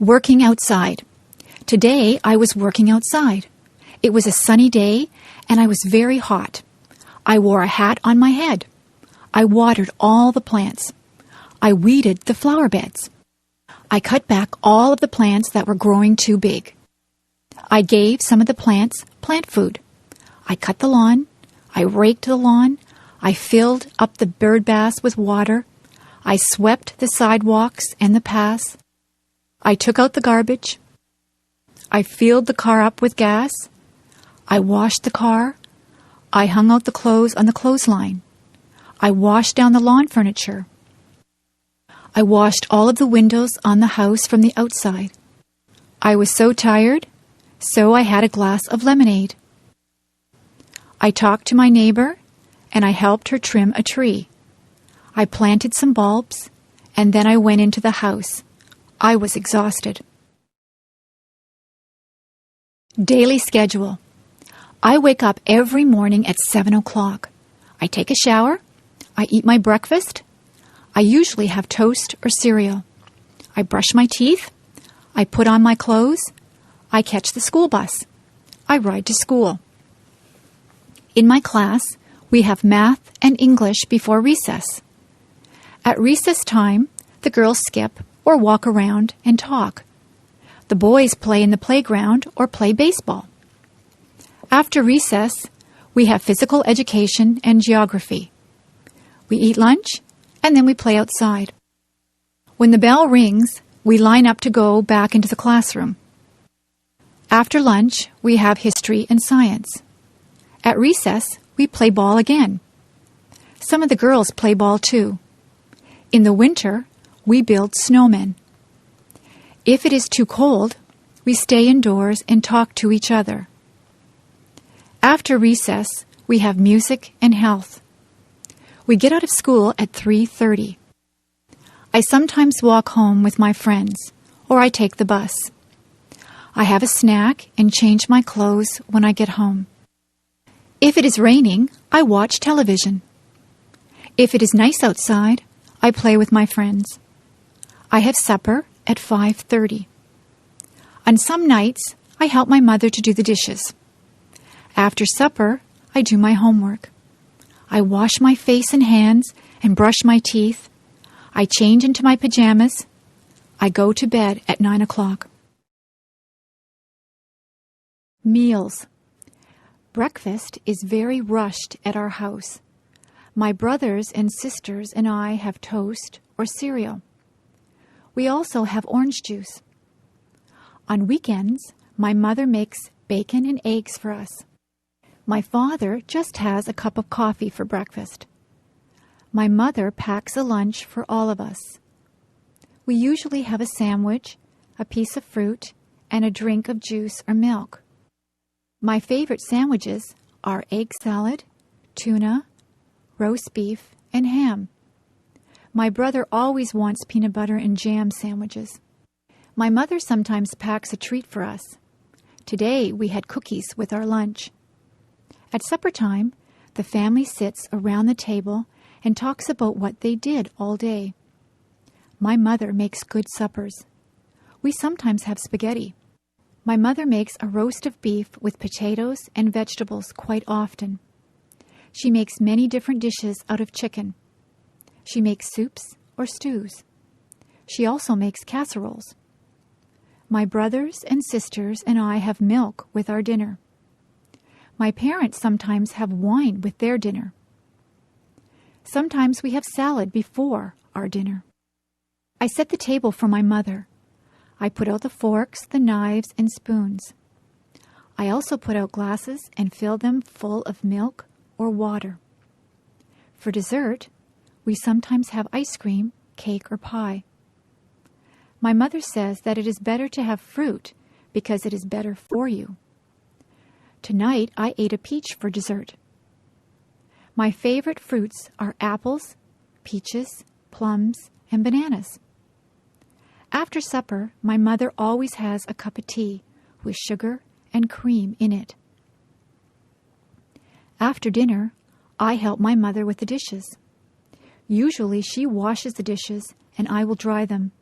Working outside. Today I was working outside. It was a sunny day and I was very hot. I wore a hat on my head. I watered all the plants. I weeded the flower beds. I cut back all of the plants that were growing too big. I gave some of the plants plant food. I cut the lawn. I raked the lawn. I filled up the bird baths with water. I swept the sidewalks and the paths. I took out the garbage. I filled the car up with gas. I washed the car. I hung out the clothes on the clothesline. I washed down the lawn furniture. I washed all of the windows on the house from the outside. I was so tired, so I had a glass of lemonade. I talked to my neighbor, and I helped her trim a tree. I planted some bulbs, and then I went into the house. I was exhausted. Daily schedule. I wake up every morning at 7 o'clock. I take a shower. I eat my breakfast. I usually have toast or cereal. I brush my teeth. I put on my clothes. I catch the school bus. I ride to school. In my class, we have math and English before recess. At recess time, the girls skip or walk around and talk. The boys play in the playground or play baseball. After recess, we have physical education and geography. We eat lunch, and then we play outside. When the bell rings, we line up to go back into the classroom. After lunch, we have history and science. At recess, we play ball again. Some of the girls play ball too. In the winter, we build snowmen. If it is too cold, we stay indoors and talk to each other. After recess, we have music and health. We get out of school at 3:30. I sometimes walk home with my friends, or I take the bus. I have a snack and change my clothes when I get home. If it is raining, I watch television. If it is nice outside, I play with my friends. I have supper at 5:30. On some nights, I help my mother to do the dishes. After supper, I do my homework. I wash my face and hands and brush my teeth. I change into my pajamas. I go to bed at 9 o'clock. Meals. Breakfast is very rushed at our house. My brothers and sisters and I have toast or cereal. We also have orange juice. On weekends, my mother makes bacon and eggs for us. My father just has a cup of coffee for breakfast. My mother packs a lunch for all of us. We usually have a sandwich, a piece of fruit, and a drink of juice or milk. My favorite sandwiches are egg salad, tuna, roast beef, and ham. My brother always wants peanut butter and jam sandwiches. My mother sometimes packs a treat for us. Today we had cookies with our lunch. At supper time, the family sits around the table and talks about what they did all day. My mother makes good suppers. We sometimes have spaghetti. My mother makes a roast of beef with potatoes and vegetables quite often. She makes many different dishes out of chicken. She makes soups or stews. She also makes casseroles. My brothers and sisters and I have milk with our dinner. My parents sometimes have wine with their dinner. Sometimes we have salad before our dinner. I set the table for my mother. I put out the forks, the knives, and spoons. I also put out glasses and fill them full of milk or water. For dessert, we sometimes have ice cream, cake, or pie. My mother says that it is better to have fruit because it is better for you. Tonight, I ate a peach for dessert. My favorite fruits are apples, peaches, plums, and bananas. After supper, my mother always has a cup of tea with sugar and cream in it. After dinner, I help my mother with the dishes. Usually she washes the dishes and I will dry them.